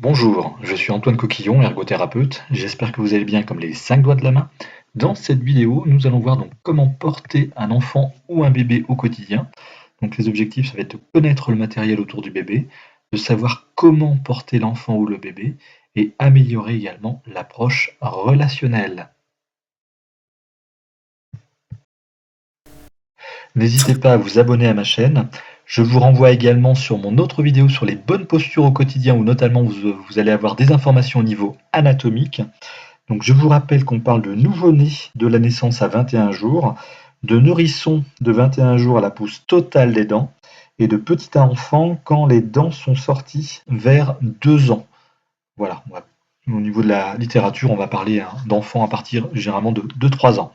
Bonjour, je suis Antoine Coquillon, ergothérapeute. J'espère que vous allez bien comme les 5 doigts de la main. Dans cette vidéo, nous allons voir donc comment porter un enfant ou un bébé au quotidien. Donc les objectifs, ça va être de connaître le matériel autour du bébé, de savoir comment porter l'enfant ou le bébé et améliorer également l'approche relationnelle. N'hésitez pas à vous abonner à ma chaîne. Je vous renvoie également sur mon autre vidéo sur les bonnes postures au quotidien où notamment vous allez avoir des informations au niveau anatomique. Donc je vous rappelle qu'on parle de nouveau-né de la naissance à 21 jours, de nourrisson de 21 jours à la pousse totale des dents, et de petit enfant quand les dents sont sorties vers 2 ans. Voilà, au niveau de la littérature, on va parler d'enfants à partir généralement de 3 ans.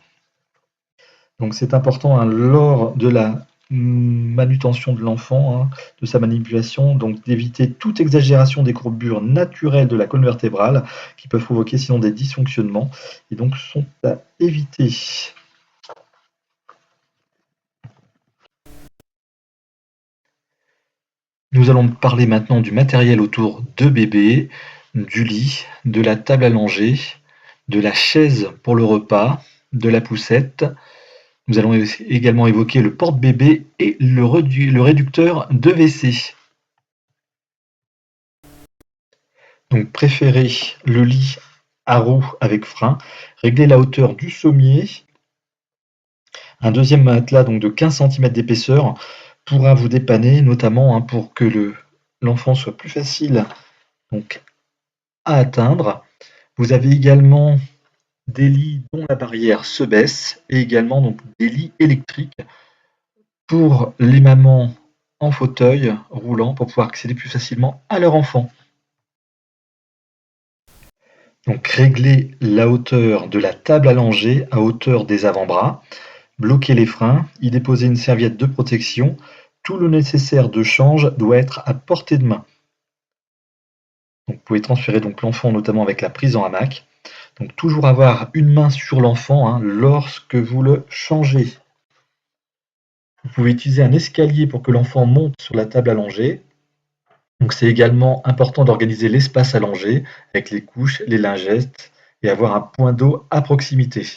Donc c'est important lors de la manutention de l'enfant, de sa manipulation, donc d'éviter toute exagération des courbures naturelles de la colonne vertébrale qui peuvent provoquer sinon des dysfonctionnements et donc sont à éviter. Nous allons parler maintenant du matériel autour de bébé, du lit, de la table allongée, de la chaise pour le repas, de la poussette. Nous allons également évoquer le porte-bébé et le réducteur de WC. Donc préférez le lit à roue avec frein, réglez la hauteur du sommier. Un deuxième matelas donc de 15 cm d'épaisseur pourra vous dépanner, notamment pour que l'enfant soit plus facile donc, à atteindre. Vous avez également des lits dont la barrière se baisse et également donc, des lits électriques pour les mamans en fauteuil roulant pour pouvoir accéder plus facilement à leur enfant. Donc régler la hauteur de la table allongée à hauteur des avant-bras, bloquer les freins, y déposer une serviette de protection. Tout le nécessaire de change doit être à portée de main. Donc, vous pouvez transférer donc l'enfant notamment avec la prise en hamac. Donc toujours avoir une main sur l'enfant lorsque vous le changez. Vous pouvez utiliser un escalier pour que l'enfant monte sur la table allongée. Donc c'est également important d'organiser l'espace allongé avec les couches, les lingettes et avoir un point d'eau à proximité.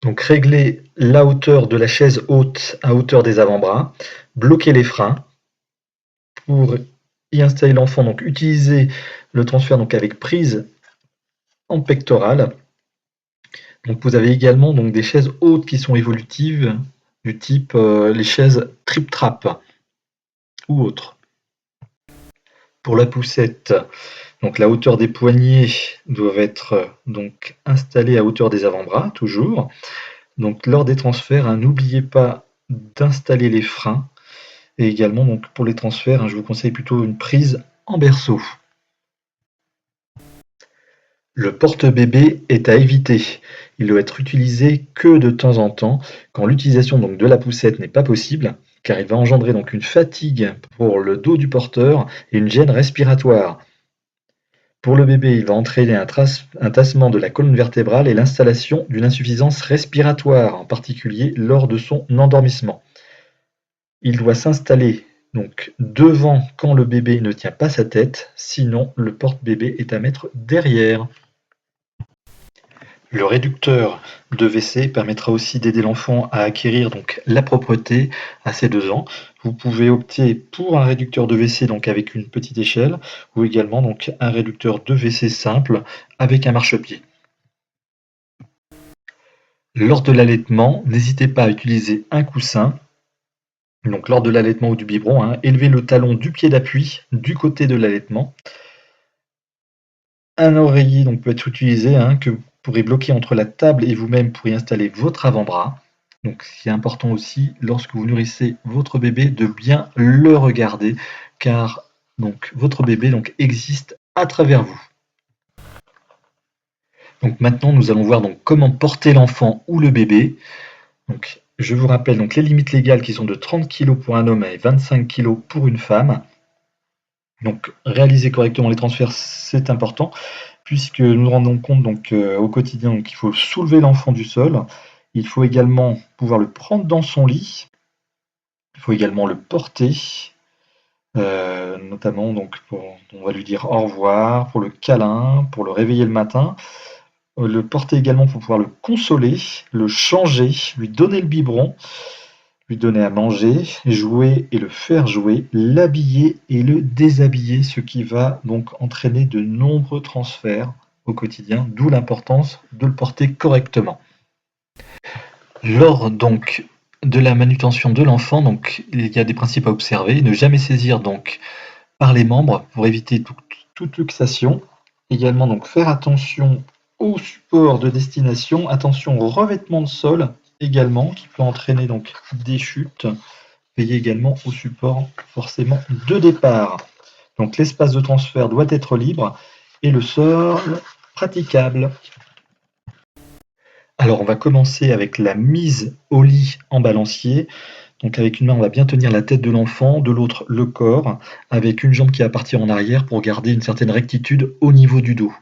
Donc régler la hauteur de la chaise haute à hauteur des avant-bras, bloquer les freins pour y installer l'enfant. Donc utiliser le transfert donc avec prise en pectorale. Donc vous avez également donc des chaises hautes qui sont évolutives du type les chaises trip-trap ou autres. Pour la poussette, donc la hauteur des poignets doivent être donc installées à hauteur des avant-bras toujours. Donc lors des transferts, n'oubliez pas d'installer les freins et également donc pour les transferts, je vous conseille plutôt une prise en berceau. Le porte-bébé est à éviter. Il doit être utilisé que de temps en temps, quand l'utilisation donc de la poussette n'est pas possible, car il va engendrer donc une fatigue pour le dos du porteur et une gêne respiratoire. Pour le bébé, il va entraîner un tassement de la colonne vertébrale et l'installation d'une insuffisance respiratoire, en particulier lors de son endormissement. Il doit s'installer donc devant quand le bébé ne tient pas sa tête, sinon le porte-bébé est à mettre derrière. Le réducteur de WC permettra aussi d'aider l'enfant à acquérir donc la propreté à ses 2 ans. Vous pouvez opter pour un réducteur de WC donc avec une petite échelle ou également donc un réducteur de WC simple avec un marchepied. Lors de l'allaitement, n'hésitez pas à utiliser un coussin. Donc lors de l'allaitement ou du biberon, élevez le talon du pied d'appui du côté de l'allaitement. Un oreiller donc peut être utilisé que vous pourrez bloquer entre la table et vous-même pour y installer votre avant-bras. Donc c'est important aussi lorsque vous nourrissez votre bébé de bien le regarder car donc votre bébé donc existe à travers vous. Donc maintenant nous allons voir donc comment porter l'enfant ou le bébé. Donc je vous rappelle donc les limites légales qui sont de 30 kg pour un homme et 25 kg pour une femme. Donc réaliser correctement les transferts, c'est important puisque nous nous rendons compte donc au quotidien qu'il faut soulever l'enfant du sol. Il faut également pouvoir le prendre dans son lit. Il faut également le porter. notamment donc on va lui dire au revoir, pour le câlin, pour le réveiller le matin, le porter également pour pouvoir le consoler, le changer, lui donner le biberon, lui donner à manger, jouer et le faire jouer, l'habiller et le déshabiller, ce qui va donc entraîner de nombreux transferts au quotidien, d'où l'importance de le porter correctement. Lors donc de la manutention de l'enfant, donc il y a des principes à observer. Ne jamais saisir donc par les membres pour éviter toute luxation. Également donc faire attention au support de destination, attention au revêtement de sol également qui peut entraîner donc des chutes. Veillez également au support forcément de départ. Donc l'espace de transfert doit être libre et le sol praticable. Alors on va commencer avec la mise au lit en balancier. Donc avec une main, on va bien tenir la tête de l'enfant, de l'autre le corps, avec une jambe qui va partir en arrière pour garder une certaine rectitude au niveau du dos.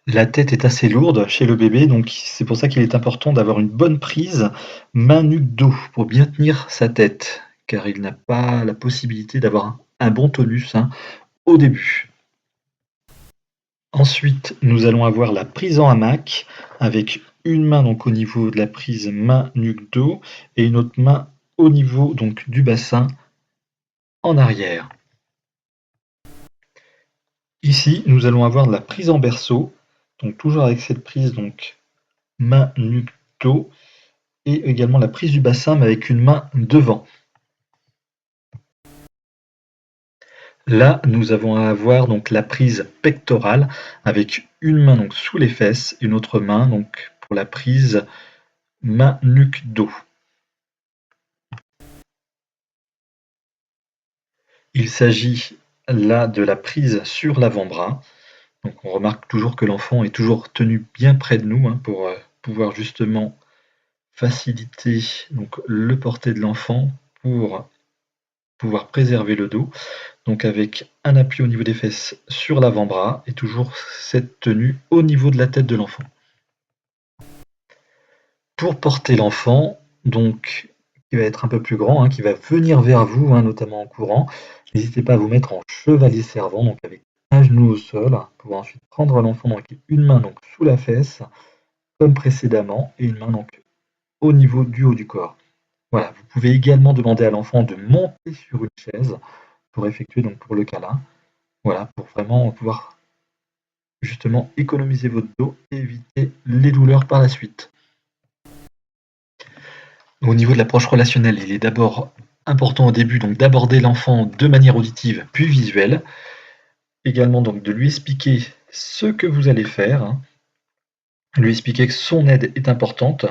La tête est assez lourde chez le bébé, donc c'est pour ça qu'il est important d'avoir une bonne prise main, nuque, dos pour bien tenir sa tête, car il n'a pas la possibilité d'avoir un bon tonus au début. Ensuite, nous allons avoir la prise en hamac avec une main donc au niveau de la prise main, nuque, dos et une autre main au niveau donc du bassin en arrière. Ici, nous allons avoir la prise en berceau, donc toujours avec cette prise donc main, nuque, dos et également la prise du bassin mais avec une main devant. Là, nous avons à avoir donc la prise pectorale avec une main donc sous les fesses et une autre main donc pour la prise main, nuque, dos. Il s'agit là de la prise sur l'avant-bras. Donc on remarque toujours que l'enfant est toujours tenu bien près de nous pour pouvoir justement faciliter donc, le porté de l'enfant pour pouvoir préserver le dos. Donc avec un appui au niveau des fesses sur l'avant-bras et toujours cette tenue au niveau de la tête de l'enfant. Pour porter l'enfant, donc qui va être un peu plus grand, qui va venir vers vous, notamment en courant, n'hésitez pas à vous mettre en chevalier servant, donc avec un genou au sol, pour ensuite prendre l'enfant avec une main donc sous la fesse, comme précédemment, et une main donc au niveau du haut du corps. Voilà, vous pouvez également demander à l'enfant de monter sur une chaise pour effectuer donc pour le câlin. Voilà, pour vraiment pouvoir justement économiser votre dos et éviter les douleurs par la suite. Au niveau de l'approche relationnelle, il est d'abord important au début donc d'aborder l'enfant de manière auditive puis visuelle. Également donc de lui expliquer ce que vous allez faire, lui expliquer que son aide est importante.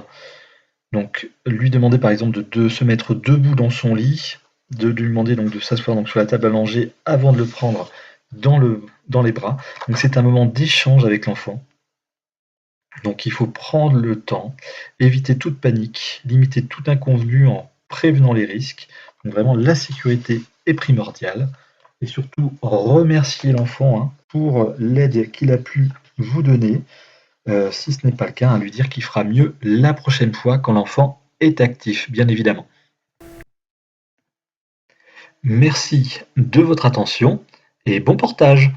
Donc lui demander par exemple de se mettre debout dans son lit, de lui demander donc de s'asseoir donc sur la table à manger avant de le prendre dans les bras. Donc c'est un moment d'échange avec l'enfant. Donc il faut prendre le temps, éviter toute panique, limiter tout inconvenu en prévenant les risques. Donc vraiment la sécurité est primordiale et surtout remercier l'enfant pour l'aide qu'il a pu vous donner. Si ce n'est pas le cas, lui dire qu'il fera mieux la prochaine fois quand l'enfant est actif, bien évidemment. Merci de votre attention et bon portage.